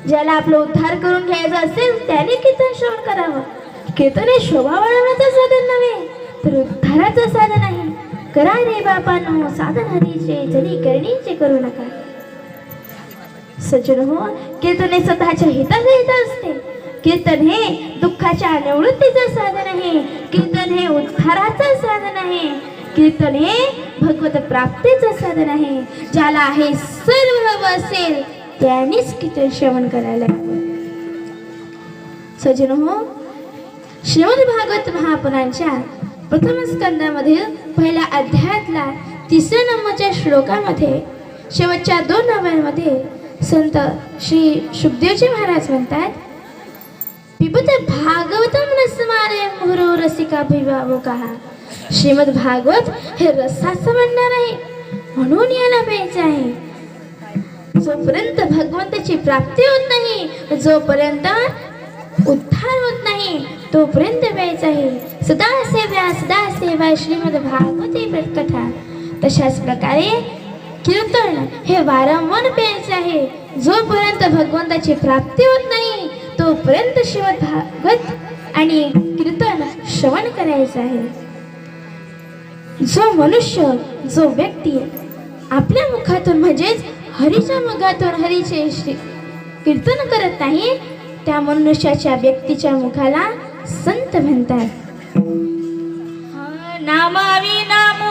ज्याला आपला उद्धार करून घ्यायचा असेल त्याने कीर्तन श्रवण करावं. कीर्तन हे शोभा वाढवण्याचं साधन नव्हे तर उद्धाराचं साधन आहे. करा रे बापानो साधन हरीचे, जरी करणीचे करू नका. सज्जन हो, कीर्तन हे स्वतःच्या हिताचे हित असते. कीर्तन हे दुःखाच्या निवृत्तीचं साधन आहे. कीर्तन हे उद्धाराचं साधन आहे. कीर्तन हे भगवत प्राप्तीचं साधन आहे. ज्याला हे सर्व हवं असेल त्यानेच कीर्तन श्रवण करायला हवं. सज्जन हो, श्रीमद भागवत महापुराणच्या प्रथम स्कंदामधील पहिल्या अध्यायातला 3 नंबरच्या श्लोकामध्ये शेवटच्या 2 नंबरमध्ये संत श्री शुकदेवजी महाराज म्हणतात, पिबत भागवतम रसमालय मुहुरो रसिका भिभावुकाः. श्रीमद भागवत हे रसाचं म्हणणार आहे म्हणून याला प्यायचं आहे. जोपर्यंत भगवंताची प्राप्ती होत नाही, जोपर्यंत उद्धार होत नाही, तोपर्यंत प्यायचं आहे. सदा सेवा श्रीमद भागवते प्रकथा. तशाच प्रकारे कीर्तन हे वारंवार प्यायचे आहे. जोपर्यंत भगवंताची प्राप्ती होत नाही तोपर्यंत श्रीमद भागवत आणि कीर्तन श्रवण करायचं आहे. जो मनुष्य, जो व्यक्ती आपल्या मुखातून म्हणजेच हरीच्या मुखातून हरीचे कीर्तन करत नाही त्या मनुष्याच्या व्यक्तीच्या मुखाला संत म्हणतात. नामावी नाम